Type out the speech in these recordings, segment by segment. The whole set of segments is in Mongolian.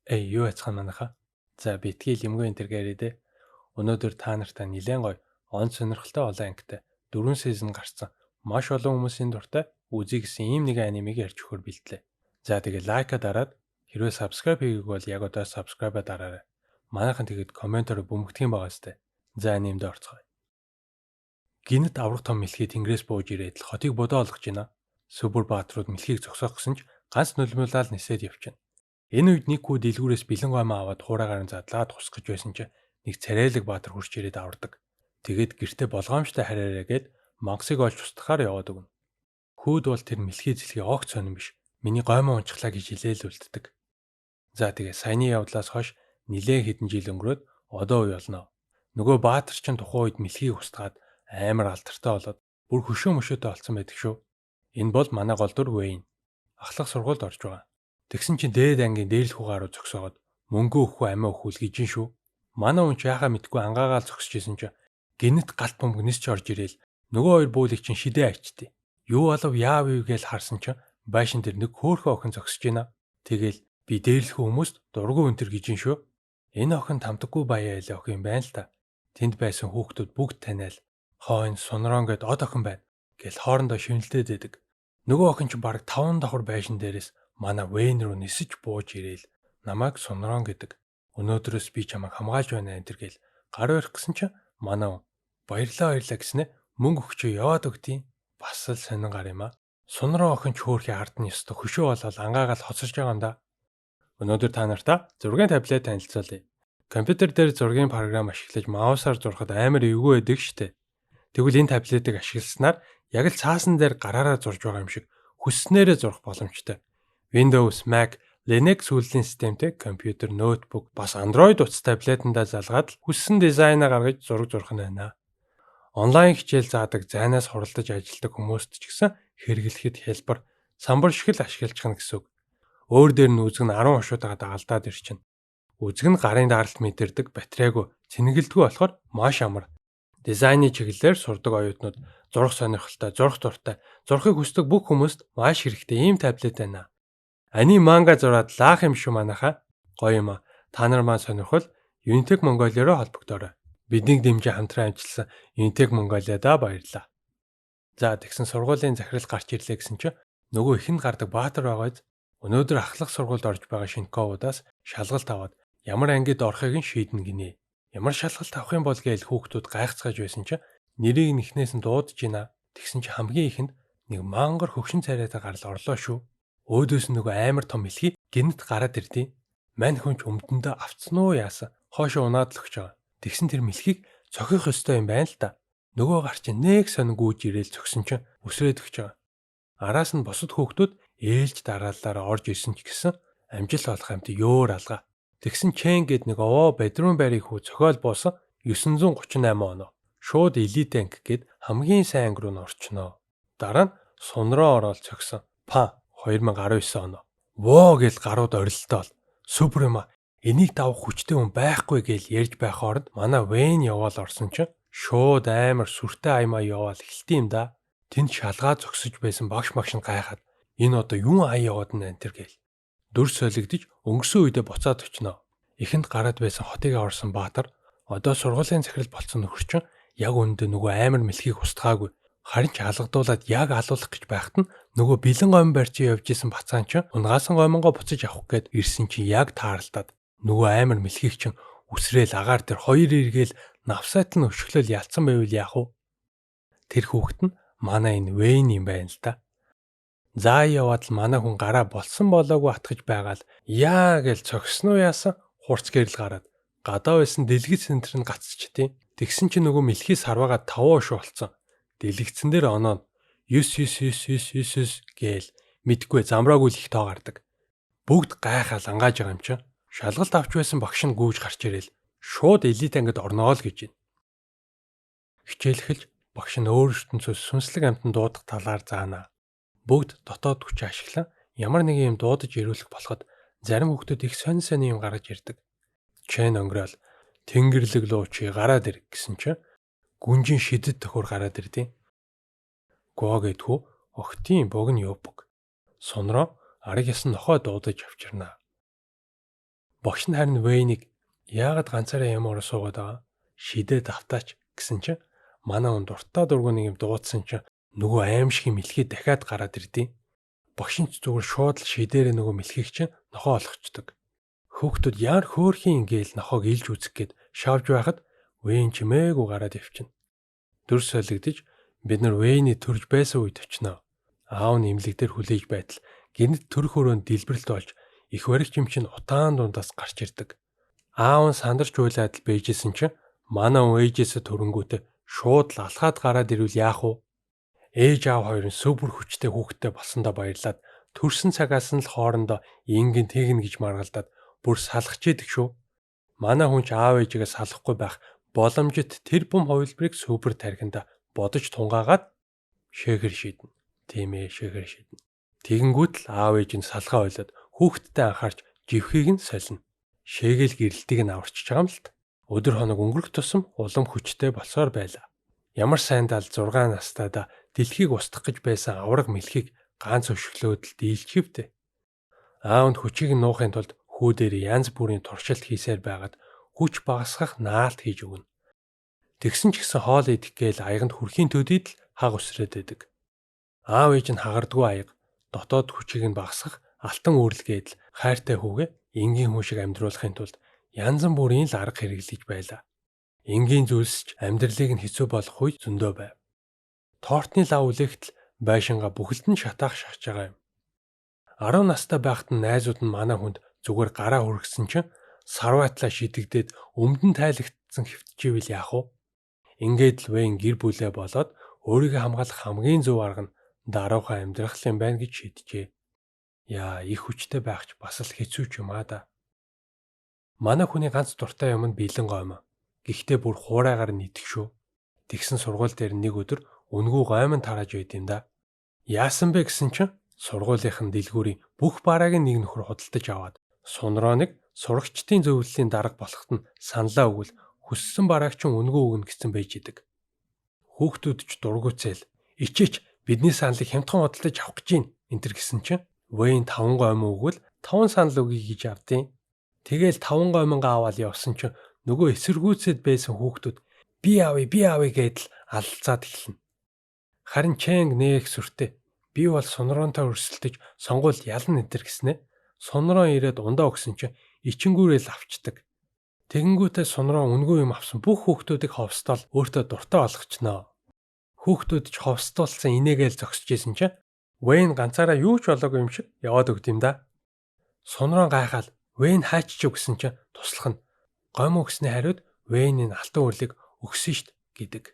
Юу яцхан манайха. За битгий лимгүй интергэрээ. Өнөөдөр та нартай нэлээд гоё он сонирхолтой олон ангитай 4 сезон гарсан. Маш олон хүмүүсийн дуртай үзье гэсэн ийм нэг анимыг ярьж өгөхөр бэлтлээ. За тэгээ лайка дараад хэрвээ subscribe хийгээгүй бол яг одоо subscribe дараарай. Манайхан тэгээд комментоор бөмбөгдөх юм байгаа сте. За анимд орцгоё. Гинэт аврах том мэлхий тэнгэрээс бууж ирээд л хотыг бодоо олгож байна. Сүбэр баатрууд мэлхийг зогсоох гэсэн ч ганц нулимуулаад нисээд явчихна. Энэ үед нэг хүү дэлгүүрээс бэлэн гомоо аваад хуураагаар нь задлаад хусгаж байсан чинь нэг царайлаг баатар хурж ирээд авардаг. Тэгээд гэртээ болгоомжтой хараарай гэд мангасыг олж устгахаар яваад өгнө. Хүүд бол тэр мэлхий зэлхий огт сонирн биш. Миний гомоо унчглаа гэж хэлээл үлддэг. За тэгээ саяны явдлаас хойш нилээн хэдэн жил өнгөрөөд одоо үе болно. Нөгөө баатар чинь тухайн үед мэлхийг устгаад амар алдартай болоод бүр хөшөө мөшөөтэй болсон байдаг шүү. Энэ бол манай голдур Вэйн. Ахлах сургуульд орж байгаа. Тэгсэн чинь дээд ангийн дээрлэх хугааруу зогсоогоод мөнгө өгөхгүй амиа өгөх үлгийж шүү. Манай хүн ч яхаа мэдгүй ангаагаал зогсож исэн чинь гинэт галт бөмбөг нисч орж ирээл нөгөө хоёр буулыг чинь шидээ ачтээ. Юу болов яав юу гэж харсан чинь байшин дээр нэг хөөхөн охин зогсож байна. Тэгэл би дээрлэх хүмүүст дургу өнтер гэж шүү. Энэ охин тамтаггүй баяа эле охин байна л та. Тэнд байсан хүүхдүүд бүгд таниал хойно сунрон гэд од охин байна гэл хоорондоо шүнэлдээд байдаг. Нөгөө охин ч бараг 5 давхар байшин дээрээс манай Вэйн руу нисэж бууж ирээл намайг сунрон гэдэг. Өнөөдрөөс би чамайг хамгаалж байна энэ гэл гар барих гэсэн чинь манай баярлаа гэснэ мөнгө өгчөө яваад өгтий. Бас л сонин гар юм а. Сунрон охин ч хөөхий ард нь ёстой хөшөө болол ангаагаал хоцорж байгаа юм да. Өнөөдөр та нартай зургийн таблет танилцуулъя. Компьютер дээр зургийн програм ашиглаж маусаар зурхад амар эвгүй байдаг штэ. Тэгвэл энэ таблетыг ашигласнаар яг л цаасан дээр гараараа зурж байгаа юм шиг хүсснээрээ зурх боломжтой. Windows, Mac, Linux үйлдвэрлэлийн системтэй компьютер, ноутбук, бас Android утас таблетандаа залгаад л хүссэн дизайнаа гаргаж зураг зурх нь байна. Онлайн хичээл заадаг, зайнаас хуралдаж ажилладаг хүмүүст ч гэсэн хэрэглэхэд хялбар, самбар шиг л ашиглаж гэнэ гэсэн үг. Өөр дээр нь үзэг нь 10 хошуутайгаа дагалдаад ирчин. Үзэг нь гарын даралт мэдэрдэг, батарейгүй, цэнгэлдэггүй болохоор маш амар. Дизайны чиглэлээр сурдаг оюутнууд зурх сонирхолтой, зурх дуртай, зурхыг хүсдэг бүх хүмүүст маш хэрэгтэй ийм таблет байна. Ани манга зураад лаах юм шүү манайха. Гоё юм а. Та нар маань сонирхол Unitec Mongolia-роо холбогдоорой. Бидний дэмжиж хамтран ажилласан Unitec Mongolia-да баярлалаа. За тэгсэн сургуулийн захирал гарч ирлээ гэсэн чинь нөгөө ихэнд гардаг баатар байгааз өнөөдөр ахлах сургуульд орж байгаа шинковуудаас шалгалт аваад ямар ангид орохыг нь шийднэ гинэ. Ямар шалгалт авах юм бол гээл хүүхдүүд гайхацгааж байсан чинь нэрийг нэхнээс нь дуудаж гинэ. Тэгсэн чинь хамгийн ихэнд нэг мангар хөвшин царайтай гарал орлоо шүү. Өөдөөс нөгөө амар том мэлхий гинэт гараад ирдیں۔ Мань хүнч өмдөндөө авцсан уу яасан. Хоошоо унаад л өгч байгаа. Тэгсэн тэр мэлхийг цохих ёстой юм байна л да. Нөгөө гар чинь нэг сонгууж ирээл зөксөн чинь өсрөөд өгч байгаа. Араас нь босод хүүхдүүд ээлж дараалалаараа орж ирсэн ч гэсэн амжилт олох амт ёор алгаа. Тэгсэн Чэн гэд нэг овоо бедрум байрыг хүү цохиол буусан 938 оноо. Шууд элит анги гэд хамгийн сайн анги руу н орчноо. Дараа нь сунроо ороод цогсон. Па 2019 оноо. Воо гэл гарууд орилтоол. Супер юм а. Энийг давах хүчтэй хүн байхгүй гэл ярьж байх хооронд манай Вэйн яваал орсон чинь шууд амар сүртэй аймаа яваал эхэлтий юм да. Тэнд шалгаа зогсож байсан багш магш нь гайхаад энэ одоо юун ая яваад нэ энэ гэл. Дүр солигдож өнгөрсөн үедээ буцаад очноо. Эхэнд гараад байсан хотыг аварсан баатар одоо сургуулийн захирал болсон нөхөр чинь яг үүндээ нөгөө амар мэлхийг устгаагүй. Харин ч алгадуулаад яг алуулах гэж байхад нь нөгөө бэлэн гомн барьж явж исэн бацаан чинь унгаасан гомонгоо буцаж авах гээд ирсэн чинь яг тааралдаад нөгөө амар мэлхийг чинь үсрээл агаар тэр хоёр эргээл навсаат нь өшгөлөл ялцсан байвал яах вэ? Тэр хүүхэд нь манай энэ Вэйн юм байна л да. За яваад л манай хүн гараа болсон болоогүй атгаж байгаа л яа гэл цогсон уу яасан хурц гэрэл гараад гадаа байсан дэлгэц центр нь гацчихдээ. Тэгсэн чинь нөгөө мэлхий сарвагаа 5 ш болцсон. Дэлгэцэн дээр оноо 9 гээл мэдгүй замраагүй л их тоо гардаг. Бүгд гайхаал ангааж байгаа юм чинь. Шалгалт авч байсан багш нь гүйж гарч ирээл шууд элит ангид орноо л гэж байна. Хичээлхэлж багш нь өөр ертөнцөөс сүнслэг амтан дуудах талаар заана. Бүгд дотоод хүч ашиглан ямар нэгэн юм дуудаж ирүүлэх болоход зарим хүүхдүүд их сонь юм гаргаж ирдэг. Чэн өнгөрөөл тэнгэрлэг луу чи гараад ир гэсэн чинь гүнжин шидэд төхөр гараад ирдیں۔ Гоо гэдгүү охтын богн ёбг. Сунроо араг ясан нохой дуудаж авчирнаа. Багш нь харин Вэйнийг яагаад ганцаараа юм ороо суугаад байгаа? Шидээд автаач гэсэн чинь манай хүн дуртай дургуун нэг юм дуудсан чинь нөгөө аимшиг мэлхий дахиад гараад ирдیں۔ Багш нь зүгээр шууд л шидээрээ нөгөө мэлхийг чинь нохоо олгочдөг. Хүүхдүүд яар хөөрхийн ингээл нохоог илж үзэх гээд шавж байхад Вэйн чимээгүй гараад явчихна. Дүр солигдож бид нар Вэйний төрж байсан үед очиноо. Аав нь имлэг дээр хүлээж байтал гинт төрөх өрөөнд дэлбэрэлт болж их баригч юм чинь утаан дундаас гарч ирдэг. Аав нь сандарч уйлаад л бэжсэн чинь манай хүн ээжээсээ төрөнгүүтээ шууд л алхаад гараад ирвэл яах вэ? Ээж аав хоёр нь супер хүчтэй хүүхдтэй болсондоо баярлаад төрсөн цагаас нь л хоорондоо ингийн тэгнэ гэж маргалдаад бүр салгах чийдэг шүү. Манай хүн ч аав ээжигээ салахгүй байх боломжит тэр бум хувилбарыг супер тархинда бодож тунгаагаад шэхэр шийднэ. Тийм ээ, шэхэр шийднэ. Тэгэнгүүт л аав ээж нь салгаа ойлоод хүүхдтэй анхаарч живхийг нь солино. Шээгэл гэрэлтийг нь аварчиж байгаа юм л та. Өдөр хоног өнгөрөх тусам улам хүчтэй болсоор байлаа. Ямар сайндаа л 6 настайдаа дэлхийг устгах гэж байсан авраг мэлхийг ганц өшөглөөд л дийлчихвдээ. Аав нь хүчийг нуухын тулд хүү дээр янз бүрийн туршилт хийсээр байгаад хүч багасгах наалт хийж өгнө. Тэгсэн ч гэсэн хоол идэх гээл аяганд хүрхийн төдийд л хаг өсрөөд байдаг. Аав ээж нь хагардгүй аяга дотоод хүчийг нь багасгах алтан үүрэлгээд л хайртай хүүгээ энгийн хүн шиг амьдруулахын тулд янз бүрийн л арга хэрэглэж байлаа. Энгийн зүйлсч амьдралыг нь хэцүү болгох үе зөндөө байв. Тортны лав үлэхтэл байшингаа бүхэлд нь шатаах шахаж байгаа юм. 10 настай байхад нь найзууд нь манай хүнд зүгээр гараа хүргэсэн чинь сарваатлаа шидэгдээд өмдөн тайлагдсан хэвтчихвэл яах вэ? Ингээд л Вэйн гэр бүлээ болоод өөрийгөө хамгаалах хамгийн зөв арга нь даруухан амьдрах юм байна гэж шийджээ. Яа, их хүчтэй байх ч бас л хэцүү ч юм аа да. Манай хүний ганц дуртай юм нь бэлэн гоймоо. Гэхдээ бүр хуурайгаар нийтэх шүү. Тэгсэн сургууль дээр нэг өдөр үнгүү гоймон тарааж байд юм да. Яасан бэ гэсэн чинь сургуулийнхан дэлгүүрийн бүх барааг нэг нөхөр худалдаж аваад сунрооник сурагчдын зөвлөлийн дарга болоход нь саналаа өгвөл хүссэн барааг чинь үнгүү өгнө гэсэн байж идэг. Хүүхдүүд ч дургуцэл ичээч бидний саналыг хямдхан худалдаж авах гэж байна энтэр гэсэн чинь Вэйн 5 гоймон өгвөл 5 санал өгье гэж авдیں۔ Тэгэл 5 гоймонгаа аваад явсан чинь нөгөө эсэргүүцэд байсан хүүхдүүд би авъя гэдэл алалцаад эхэлнэ. Харин Чэнг нээх сүртэй би бол сунроонтой өрсөлдөж сонгуульд ялна энтэр гэснэ. Сунроон ирээд ундаа өгсөн чинь ичингүүрэл авчдаг. Тэгэнгүүтээ сунроон үнгүй юм авсан бүх хүүхдүүдийг ховстол өөртөө дуртай болгочноо. Хүүхдүүд ч ховстуулсан инээгээл зогсож исэн чинь Вэйн ганцаараа юу ч болоогүй юм шиг яваад өгд юм да. Сунроон гайхаад Вэйн хайчиж өгсөн чинь туслах нь гоймо өгсний хариуд Вэйний алтан үрлийг өгсөн штт гэдэг.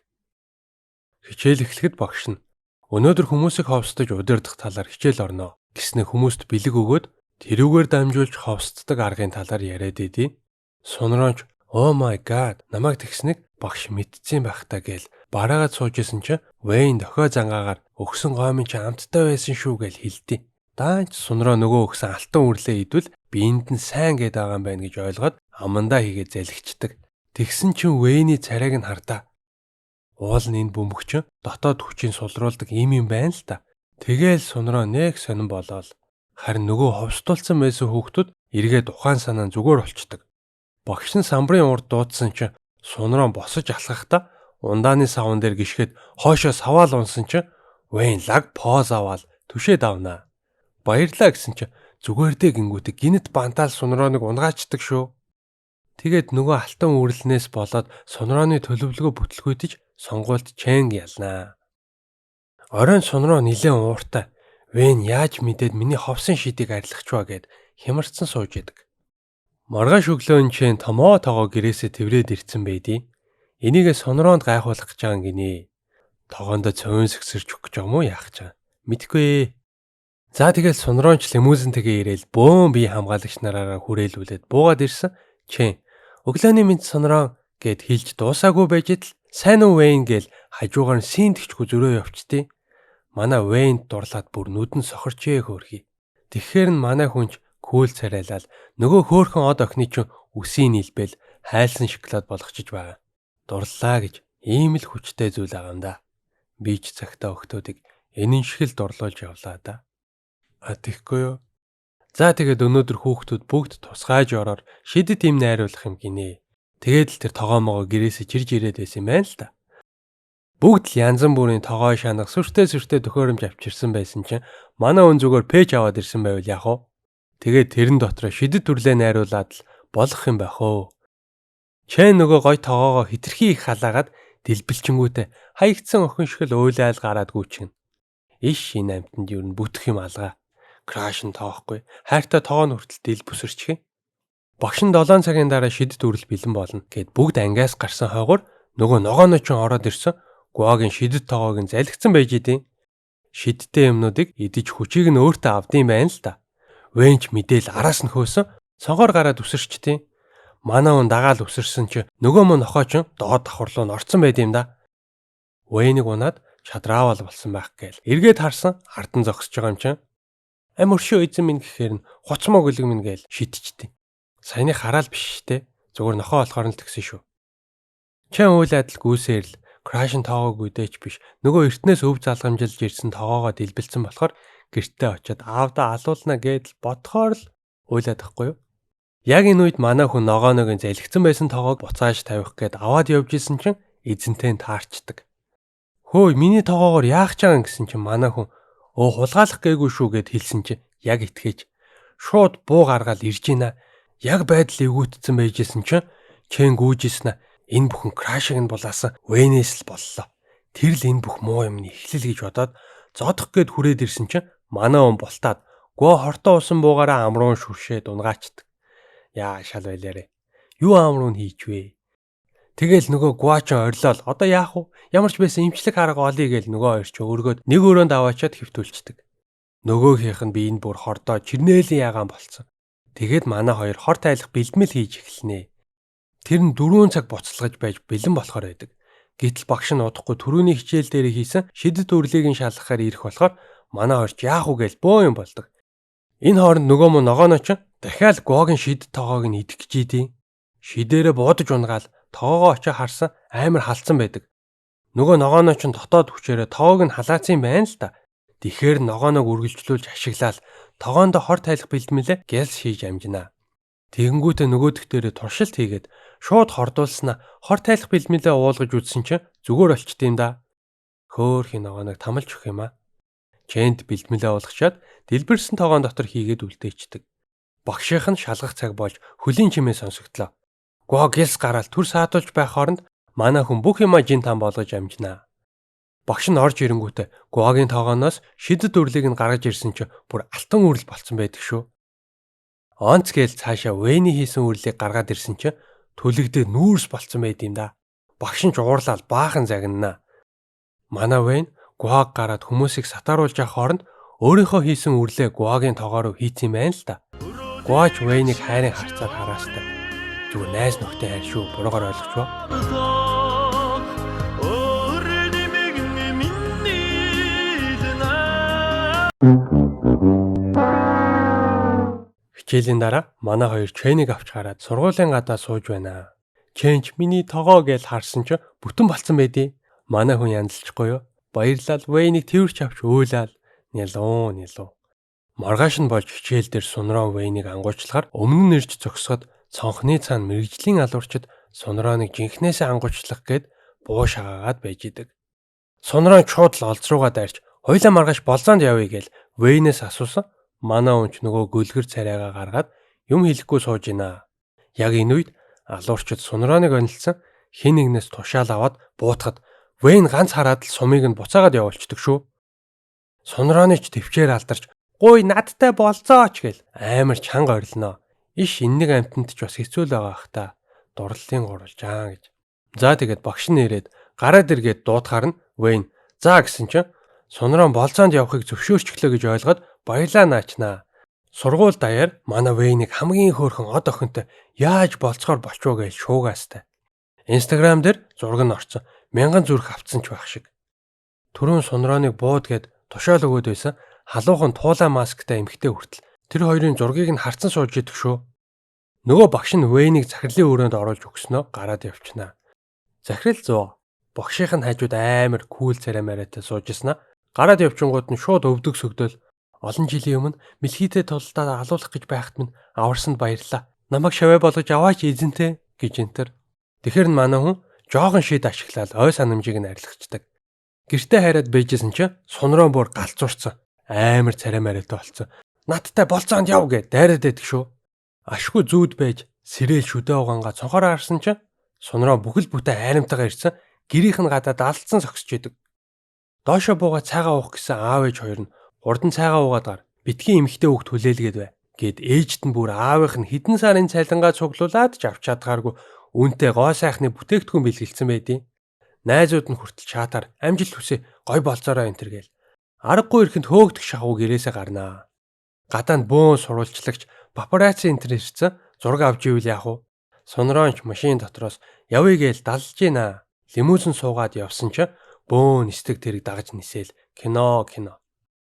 Хичээл эхлэхэд багш нь өнөөдөр хүмүүсийг ховстож удирдах талаар хичээл орно гэснээр хүмүүст бэлэг өгөөд тэрүүгээр дамжуулж ховстдаг аргын талаар яриад идэв. Сунроонч "Oh my god" намайг тэгснэг багш мэдсэн байх та гээл бараагаад сууж исэн чинь Вэйн дохио зангаагаар өгсөн гоймын чи амттай байсан шүү гээл хэлдیں۔ Даанч Сунроо нөгөө өгсөн алтан үрлээ идвэл биэнд нь сайн гээд байгаа юм байна гэж ойлгоод амандаа хийгээд залгичдаг. Тэгсэн чинь Вэйний царайг нь хардаа. Уул нь энэ бөмбөгч дотоод хүчийг сулруулдаг юм байна л та. Тэгээл Сунроо нэг сонирн болоод харин нөгөө ховстуулсан байсан хүүхдүүд эргээд ухаан санаа зүгээр болчдөг. Багш нь самбарын урд дуудсан чинь Сунроо босож алхахдаа ундааны савн дээр гიშгэд хоошоо саваал унсан чинь Вэйн лаг поз аваад түшээд авнаа. Баярлаа гэсэн чинь зүгээр дээ гингүүтээ гинт бантаал Сунрооныг унгаачдаг шүү. Тэгээд нөгөө алтан үрлнээс болоод Сунрооны төлөвлөгөө бүтлгүүтэж сонгуульд Чэнг ялнаа. Оройн Сунроо нилээн ууртай Вэйн яаж мэдээд миний ховсон шидийг арилгах ч ба гэд хямарцсан сууж идэг. Маргааш өглөө Чэн томоо тоогоо гэрээсээ тэврээд ирцэн байдیں۔ Энийгээ Сунроонд гайхуулах гэж байгаа гинэ. Тогоондоо цовын сэгсэрч өгөх гэж юм уу яах гэж. Мэдгүй. За тэгэл Сунроонч лимузинтэйгээ ирээл бөөн бие хамгаалагч нараараа хүрээлүүлээд буугаад ирсэн. Чэн "Өглөөний мэнд Сунроо" гэд хэлж дуусаагүй байж идэл "Сайн уу Вэйн" гээл хажуугаар нь синтгчгүй зөрөө явчтیں۔ Манай Вэйнд дурлаад бүр нүдэн сохорчээ хөөрхий. Тэгэхээр нь манай хүнч күүл царайлал нөгөө хөөхөн од охины чинь үсийн нийлбэл хайлсан шоколад болгочиж байгаа. Дурлаа гэж ийм л хүчтэй зүйл байгаа юм да. Би ч цагтаа охтуудыг энэн шиг л дурлуулж явлаа да. А тэгэхгүй юу? За тэгээд өнөөдөр хүүхдүүд бүгд тусгай жороор шидэт юм найруулах юм гинэ. Тэгээд л тэр тогоомоогоо гэрээсээ чирж ирээд байсан юм байна л да. Бүгд л янз бүрийн тогоо шанах сүртэй төхөөрөмж авчирсан байсан чинь манай өн зүгээр пэйж аваад ирсэн байвал яах вэ? Тэгээд тэрэн дотроо шидэт төрлөө найруулад л болох юм байх оо. Чэ нөгөө гой тогоогоо хитрхи их халаагаад дэлбэлчингүүтээ хаягдсан охин шиг л уйлаал гараад гүйчихнэ. Иш энэ амтнд юу н бүтэх юм алгаа. Краш нь тоохгүй. Хайртай тоогоо нь хүртэл дэл бүсэрчих юм. Багш нь 7 цагийн дараа шидэт үрэл бэлэн болно гэд бүгд ангиас гарсан хойгоор нөгөө ногооно ч ороод ирсэн. Гуагийн шидэт тоогоог нь залгицсан байж идэв. Шидтэй юмнуудыг идэж хүчийг нь өөртөө авдсан байна л да. Вэнч мэдээл араас нь хөөсөн цонхоор гараад үсэрчтیں۔ Манай хүн дагаал үсэрсэн чи нөгөө мөн нохоо ч доод давхар руу н орцсон байд юм да. Вэнийг унаад чадраавал болсон байх гээл. Эргээд харсан ардан зогсож байгаа юм чинь. Амөршөө эзэн минь гэхээр нь хуцмаа гүлэг минь гээл шидчихтیں۔ Саяны хараал биш те. Зүгээр нохоо болохоор л тэгсэн шүү. Чам үйл адил гүйсээр л крашн тоогоог үдээч биш. Нөгөө эртнээс өв залгамжилж ирсэн тоогоогоо дэлбэлсэн болохоор гэртээ очиод аавда алуулна гэдэл бодхоор л уйлаад байхгүй юу? Яг энэ үед манай хүн ногооногийн залгицсан байсан тоогоог буцааж тавих гээд аваад явж исэн чинь эзэнтэй таарчдаг. Хөөе миний тоогоогоор яах ч байгаа гэсэн чинь манай хүн хулгайлах гээгүй шүү гэд хэлсэн чинь яг итгэж шууд буу гаргаал ирж ийна. Яг байдал эвгүүтцэн байжсэн чинь чэн гүйжсэн энэ бүхэн крашиг нь булаасан Вэнээс л боллоо. Тэр л энэ бүх муу юмны эхлэл гэж бодоод зодох гээд хүрээд ирсэн чинь манай он болтаад гоо хортоо усан буугаараа амруун шүршээд унгаачдаг. Яа шал байлаарэ. Юу амруун хийж вэ? Тэгэл нөгөө гуач орилол одоо яах вэ? Ямар ч байсан имчлэг харга олъё гээл нөгөө хоёр ч өөргөөд нэг өрөөнд аваачаад хэвтүүлчихдэг. Нөгөөхийнх нь би энэ бүр хордоо чирнээлийн ягаан болцсон. Тэгэд манай хоёр хор тайлах бэлдмэл хийж эхэлнэ. Тэр нь 4 цаг буцалгаж байж бэлэн болохоор байдаг. Гэтэл багш нь удахгүй түрүүний хичээл дээр хийсэн шидэт үрлийг нь шалгахаар ирэх болохоор манай хоёр ч яах вэ гээл бөө юм болдог. Энэ хооронд нөгөө мөн ногооно ч дахиад гоогийн шидэт тоогоог нь идэх гэж идэв. Шидээрээ буудаж унгаал тоогоо очиж харсан амар халдсан байдаг. Нөгөө ногооно ч дотоод хүчээрээ тоогоог нь халаацсан байна л да. Тэгэхээр ногооног үргэлжлүүлж ашиглаад тогоондоо хор тайлах бэлтмэлээ гэлс хийж амжина. Тэгэнгүүтээ нөгөөдөх дээрээ туршилт хийгээд шууд хордуулснаа хор тайлах бэлтмэлээ уулгаж үзсэн чинь зүгээр болчт юм да. Хөөхий ногооног тамалж өгөх юм а. Чэнд бэлтмэлээ уулгачаад дэлбэрсэн тоогоон дотор хийгээд үлдээчдэг. Багшийнх нь шалгах цаг болж хөлийн чимээ сонсогдлоо. Гоо гэлс гараал түр саатуулж байх хооронд манай хүн бүх юмаа жин там болгож амжинаа. Багш нь орж ирэнгүүтээ гоогийн тоогооноос шидэт үрлийг нь гаргаж ирсэн чинь бүр алтан үрэл болцсон байдаг шүү. Онц гээл цаашаа Вэний хийсэн үрлийг гаргаад ирсэн чинь төлөгдөө нүүрс болцсон байд юм да. Багш нь ч уурлал баахан загнана. Манай Вэн гуаг гараад хүмүүсийг сатааруулж явах хооронд өөрийнхөө хийсэн үрлээ гуагийн тоогоор хийцэн байна л да. Гуач Вэнийг хайрын харцаар хараастай. Зүгээр найз нөхдөд хайр шүү. Буруугаар ойлгоч ба. Хичээлийн дараа манай хоёр Чэнийг авч гараад сургуулийн гадаа сууж байна. Чэнч миний тоогоо гэж харсан ч бүтэн болцсон байдیں۔ Манай хүн янзлчихгүй юу? Баярлал Вэнийг тэрч авч өөлал нялуу. Маргааш нь болж хичээл дээр сунроо Вэнийг ангуучлахаар өмнө нь ирж зогсоход цонхны цаана мэрэгжлийн алуурчид сунрооныг жинхнээсээ ангуучлах гээд буу шагаагаад байж идэг. Сунроон шууд л олз руугаа дайрч хоёлаа маргааш болзоонд явъя гээл Вэнээс асуусан. Манай хүнч нөгөө гөлгөр царайгаа гаргаад юм хэлэхгүй сууж ийна. Яг энэ үед алуурчид сунрооныг онилсан хин нэгнээс тушаал аваад буутахад Вэн ганц хараад л сумыг нь буцаагаад явуулчихдаг шүү. Сунрооны ч төвчээр алдарч "Гуй надтай болзооч" гээл амар чанга орилноо. Иш энэ нэг амтнд ч бас хэцүү л байгаа ах та. Дурлалын гурвалжаа гэж. За тэгээд багш нь ирээд гараад иргээд дуудахаар нь Вэн "За" гэсэн чинь Сунроон болзоонд явахыг зөвшөөрчлөө гэж ойлгоод баялаа наачнаа. Сургууль даяар манай Вэнийг хамгийн хөөрхөн од охинтой яаж болцохоор болчвоо гэж шуугаастай. Instagram дээр зураг нь орсон. 1000 зүрх авцсан ч байх шиг. Түрүүн Сунрооныг бууд гээд тушаал өгөөд байсан халуухан туулаа масктай эмэгтэй хүртэл тэр хоёрын зургийг нь харцсан сууж идэх шүү. Нөгөө багш нь Вэнийг захирлын өрөөнд оруулж өгснөө гараад явчихнаа. Захирал 100. Багшийнх нь хажууд амар кул царай мариатай суужснаа. Гараад явчингууд нь шууд өвдөг сөгдөөл Олон жилийн өмнө мэлхийдээ тулдаад алуулах гэж байхад минь аварсанд баярлаа. Намайг шавья болгож аваач эзэнтэй гэж энтэр. Тэгэхэр нь манай хүн жоохон шид ашиглаад ой санамжийг нь арилгачдаг. Гэртээ хараад бэжсэн чинь сунроо бүр галзуурсан. Амар царай мариатай болсон. Надтай болцоонд яв гэд дайраад байдаг шүү. Ашгүй зүүд байж сэрээл шүдэ угаангаа цонхороо харсан чинь сунроо бүхэл бүтэн хайрамтайгаар ирсэн. Гэрийнх нь гадаад алдсан зогсож идэг. Доошо буугаад цайгаа уух гэсэн аав ээж хоёр нь хурдан цайгаа уугаад гар. Битгий эмхтэй хүүхд хүлээлгээд бай. Гэд ээжт нь бүр аавынх нь хэдэн сарын цайлангаа цуглуулад ч авч чадгааргүй үүнтэй гоо сайхны бүтээгдэхүүн бэлгэлцэн байдیں۔ Найзууд нь хүртэл чаатаар амжилт хүсье гой болцоороо энэ төр гээл. Аргагүй ирэхэнд хөөгдөх шахуу гэрээсээ гарнаа. Гадаанд бөөн сурвалжлагч папарацци энэ төр ирсэн зураг авч ивэл яах вэ? Сунроонч машин дотроос явъя гээл далж гинэ. Лимузин суугаад явсан ч бөөн нисдэг тэрэг дагаж нисээл кино.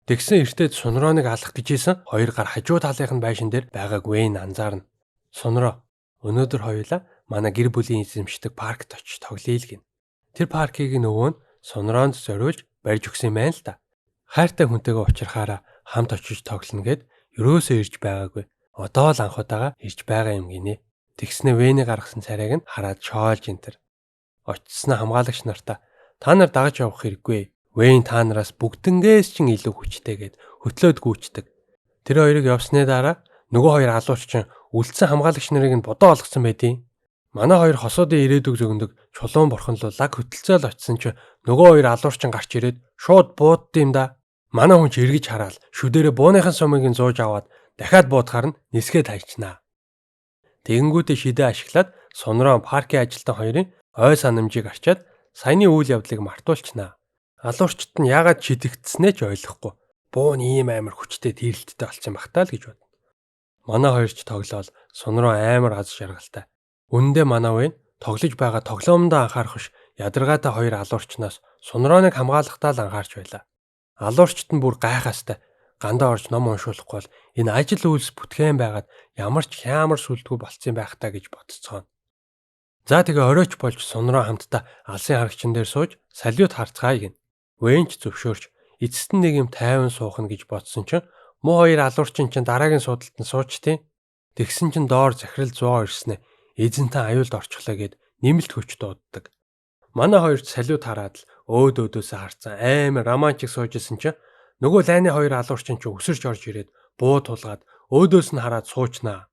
Тэгсэн эртээд сунрооныг алах гэжсэн хоёр гар хажуу талынх нь байшин дээр байгааг Вэйн анзаарна. Сунроо өнөөдөр хоёулаа манай гэр бүлийн эзэмшдэг паркт очиж тоглоё л гин. Тэр паркийг нөгөө нь Сунроонд зориулж барьж өгсөн юм байна л да. Хайртай хүнтэйгээ уулзрахаараа хамт очиж тоглоно гэд ерөөсөө ирж байгаагүй. Одоо л анхудаага ирж байгаа юм гинэ. Тэгснэ Вэйний гаргасан царайг нь хараад шоолж энтэр. Очсноо хамгаалагч нартаа та нар дагаж явах хэрэггүй. Вэйн та нараас бүгднгээс ч илүү хүчтэй гэд хөтлөөд гүйчдэг. Тэр хоёрыг явсны дараа нөгөө хоёр алуурчин үлдсэн хамгаалагч нарыг нь бодоо олгосон байдیں۔ Манай хоёр хосоодын ирээдүг зөгөндөг чулуун бурханлуу лаг хөтөлцөөл очсон ч нөгөө хоёр алуурчин гарч ирээд шууд буудд юм да. Манай хүн ч эргэж хараал шүдэрэ бууныхан сумыг нь зууж аваад дахиад буудахаар нь нисгээд хайчнаа. Тэгэнгүүтээ шидэ ашиглаад Сунроо паркийн ажилтан хоёрын ой санамжийг арчаад саяны үйл явдлыг мартуулчнаа. Алуурчт нь яагаад шидэгдснээ ч ойлгохгүй. Буун ийм амар хүчтэй тэрэлттэй болсон багтаа л гэж бодно. Манай хоёр ч тоглоол Сунроо амар аз жаргалтай. Үнэндээ манай Вэйн тоглож байгаа тоглоомдоо анхаарах биш ядаргаатай хоёр алуурчнаас Сунрооныг хамгаалахдаа л анхаарч байлаа. Алуурчт нь бүр гайхаастай гандаа орж ном уншуулахгүй бол энэ ажил үйлс бүтгэн байгаад ямар ч хямар сүлдгүй болцсон байх таа гэж бодцгоо. За тэгээ оройч болж Сунроо хамтдаа алсын харагчин дээр сууж салют харцгаая гин. Вэйн ч зөвшөөрч эцэст нь нэг юм тайван суухна гэж бодсон чинь муу хоёр алуурчин чинь дараагийн суудалд нь суучтیں۔ Тэгсэн чинь доор захирал 100 ирснэ. Эзэнтэй аюулд орчихлоо гэд нэмэлт хүч дууддаг. Манай хоёрт салют хараад л өөдөөсөө харцсан амар романтик суужсэн чинь нөгөө лайны хоёр алуурчин чинь өсөрч орж ирээд буу тулгаад өөдөөс нь хараад суучнаа.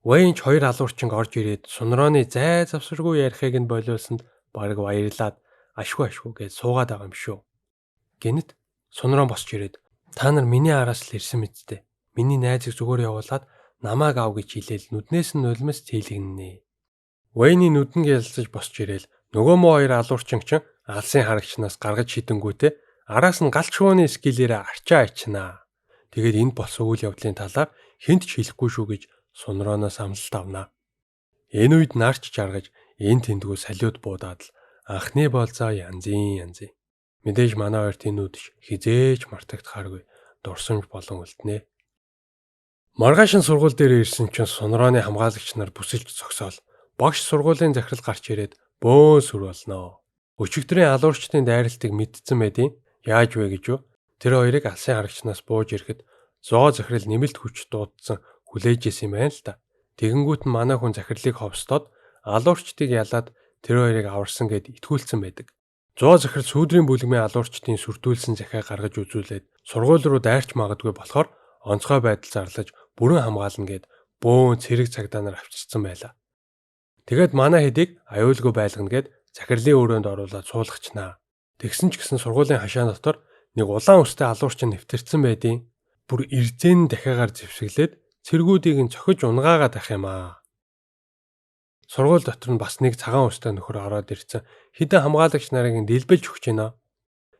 Вэйн ч хоёр алуурчин орж ирээд Сунрооны зай завсаргүй ярихыг нь болиулсанд бараг баярлаад ашгүй гэж суугаад байгаа юм шүү. Гэнэт Сунроо босч ирээд та нар миний араас л ирсэн мэдтэй. Миний найзыг зүгээр явуулаад намааг ав гэж хэлээл нүднээс нь нулимс тэлгэнэ. Вэйний нүдэн гялцаж босч ирээл нөгөө муу хоёр алуурчин ч алсын харагчнаас гаргаж шидэнгүүтээ араас нь галч шууны скилээрээ арчаа ичнаа. Тэгээд энд болсон үйл явдлын талаар хэнд ч хэлэхгүй шүү гэж Сунрооноос амлалт авнаа. Энэ үед нарч жаргаж энэ тэндгүү салют буудаад л анхны болзоо янзын. Мэдээж манай хоёр тэнүүдж хизээж мартагдахааргүй дурсамж болон үлднэ. Маргаашин сургууль дээр ирсэн чинь Сунрооны хамгаалагч нар бүсэлж зогсоол. Багш сургуулийн захирал гарч ирээд бөөн сүр болноо. Өчигдрийн алуурчдын дайралтыг мэдсэн байдیں۔ Яаж вэ гэж юу? Тэр хоёрыг алсын харагчнаас бууж ирэхэд зоо захирал нэмэлт хүч дуудсан хүлээжсэн юм байна л да. Тэгэнгүүт нь манай хүн захирлыг ховстоод алуурчдыг ялаад тэр хоёрыг аварсан гэд итгүүлсэн байдаг. Зоо захирал сүүдрийн бүлгмийн алуурчдын сүрдүүлсэн захиа гаргаж үзүүлээд сургууль руу дайрч магадгүй болохоор онцгой байдал зарлаж бүрэн хамгаална гэд бөөн цэрэг цагдаа нар авчирсан байлаа. Тэгэд манай хэдийг аюулгүй байлгана гэд захирлын өрөөнд оруулаад суулгачнаа. Тэгсэн ч гэсэн сургуулийн хашаа дотор нэг улаан үстэй алуурчин нэвтэрсэн байдیں۔ Бүр эрзэн дахиагаар зэвсэглээд цэргүүдийг нь цохиж унгаагаад ах юм аа. Сургууль дотор нь бас нэг цагаан үстэй нөхөр ороод ирсэн. Хэдэн хамгаалагч нарыг дэлбэлж өгч байна.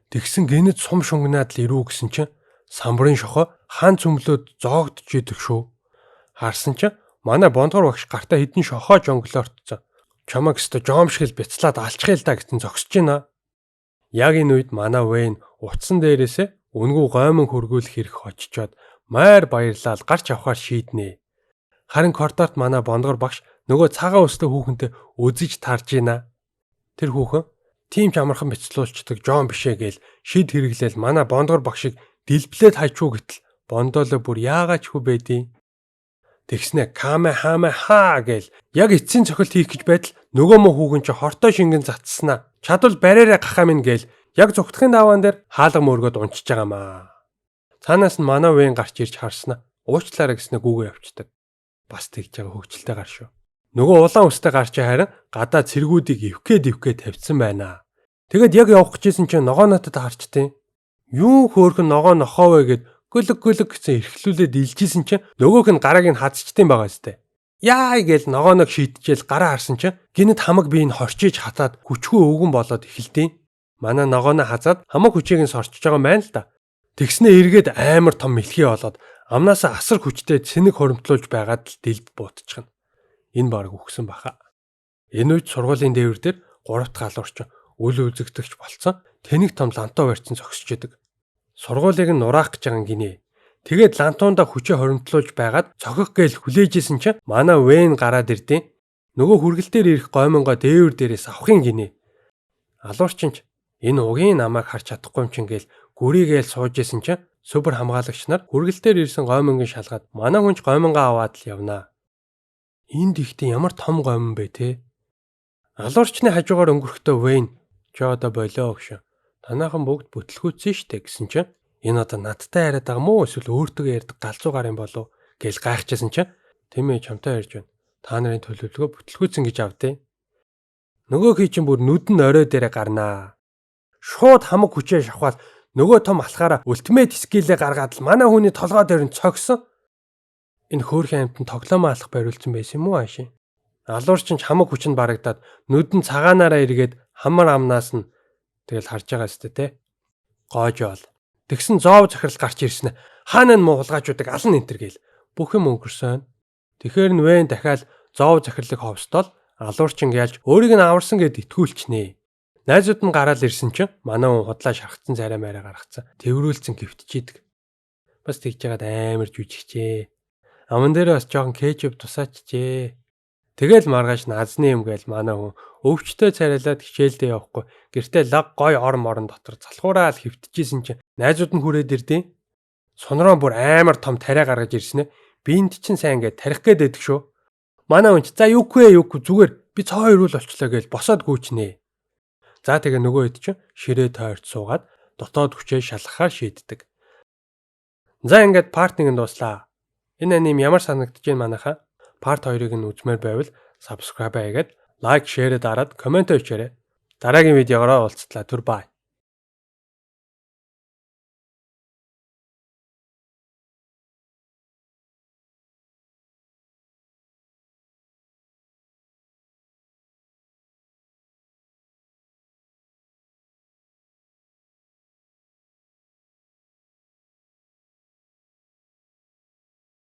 Тэгсэн гинэд сум шунгнаад л ирүү гэсэн чинь самбарын шохоо хаан цөмлөөд зоогдож идэх шүү. Харсан чинь манай бондгор багш гартаа хэдэн шохоо жонглоортсон. Чамаг өстө жоомшгэл бяцлаад алчхаа л да гэсэн зогсож байна. Яг энэ үед манай Вэйн утсан дээрээсээ үнгүү гоймон хөргүүлэх хэрэг хоччоод майр баярлал гарч авахар шийднэ. Харин коридорт манай бондгор багш нөгөө цагаан өстэй хүүхэнтэй үзэж тарж байна. Тэр хүүхэн тийм ч амархан бяцлуулцдаг Жон бишээ гээл шид хэрэглээл манай бондгор багшийг дэлблээд хайчуу гэтэл Бондолоо бүр яагаад ч хүү байдیں۔ Тэгснэ камехамеха гээл яг эцсийн цохилт хийх гэж байтал нөгөө мө хүүгэн чи хортой шингэн затснаа. Чадвал бариараа гахаа минь гээл яг зүгтхэн даваан дээр хаалга мөргөд унчиж байгаамаа. Цаанаас нь манай вэн гарч ирж харснаа. Уучлаарай гэснэ гүүгээ явцдаг. Бас тэгж байгаа хөвгчлээ гар шүү. Нөгөө улаан үстэй гарч харин гадаа цэргүүдийг ивхгээд тавьсан байна. Тэгэд яг явах гэжсэн чинь ногоо натад харчтیں۔ Юу хөөхөн ногоо нохоо вэ гэд гөлөг гэсэн эрхлүүлээд илжсэн чинь нөгөөх нь гарааг нь хазчтیں байгаа сте. Яа гээл ногооног шийтчихэл гараа харсан чинь гинэд хамаг биеийг хорчиж хатаад хүчгүй өвгөн болоод эхэлдیں۔ Манай ногооно хазаад хамаг хүчийг нь сорчиж байгаа юм байна л да. Тэгснэ эргээд амар том мэлхий болоод амнаасаа асар хүчтэй цэник хоримтлуулж байгаад л дэлд буутчихна. Энэ баг үхсэн баха. Энэ үед сургуулийн дээвэр дээр 3 дахь алуурч үл үзэгдэгч болцсон. Тэнийг том лантуу барьсан зогсож идэг. Сургуулийг нь нураах гэж байгаа гинэ. Тэгээд лантуунда хүчээ хоримтлуулж байгаад цохих гээл хүлээжсэн чинь манай вэн гараад ирдیں۔ Нөгөө хүргэлтээр ирэх гоймонгоо дээвэр дээрээс авахын гинэ. Алуурчин ч энэ угийн намайг харж чадахгүй юм чин гээл гүрийгээл сууж исэн чинь супер хамгаалагч нар хүргэлтээр ирсэн гоймонгийн шалгаад манай хүнч гоймонгоо аваад л явнаа. Энд ихтэй ямар том гоймон бэ те? Алуурчны хажуугаар өнгөрөхдөө вэн чи одоо болоо өгшөө. Танаахан бүгд бүтлгүүцсэн штэ гэсэн чинь энэ одоо надтай яриад байгаа мó эсвэл өөртөө ярьдаг галзуу гарын болов гэж гайхажсэн чинь тэмээ чамтай ярьж байна. Та нарын төлөвлөгөө бүтлгүүцсэн гэж авдیں۔ Нөгөө хий чинь бүр нүдэн орой дээрээ гарнаа. Шууд хамаг хүчээ шавхаад нөгөө том алхаараа ультимейт скиллээ гаргаад л манай хүний толгой дээр нь цогсон. Энэ хөөрхөн амтнд тоглоомоо алах бариулсан байсан юм уу ааши? Алуурчин ч хамаг хүч нь барагдаад нүдэн цагаанаараа эргээд хамар амнаас нь тэгэл харж байгаа сте те. Гоожоол. Тэгсэн зоов захирал гарч ирсэн. Хаана нь муулгаачуудыг алан энтер гээл. Бүх юм өнгөрсөн. Тэгэхэр нь вэн дахиад зоов захирлыг ховстол алуурчин ялж өөрийг нь аварсан гэд итгүүлчихнэ. Найзууд нь гараад ирсэн чинь манай хүн худлаа шархацсан царай маяра гаргацсан. Тэврүүлсэн гівтчихийдэг. Бас тэгж жагаад амар жүжигчээ. Аман дээр бас жоохон кетчуп тусаачжээ. Тэгэл маргааш наазны юм гээл манай хүн өвчтөй царайлаад хичээлдээ явахгүй. Гэртээ лаг гой орон дотор залхуураал хөвтчихсэн чинь найзууд нь хүрээд ирдیں۔ Сонроо бүр амар том тариа гаргаж ирсэн ээ. Биэнд чинь сайн ингээд тарих гээд байдаг шүү. Манай хүн за юугүй зүгээр би цоо ирүүл олчлоо гээл босоод гүйчнэ. За тэгээ нөгөө хэд чинь ширээ тойрч суугаад дотоод хүчээ шалгахаар шийддэг. За ингээд парт нэг нь дуслаа. Энэ аним ямар санагдаж байна манайхаа? Part 2-ыг нь үзмээр байвал subscribe хийгээд лайк, share дараад комент өчээрэй. Дараагийн видеогоор уулзтлаа. Түр бай.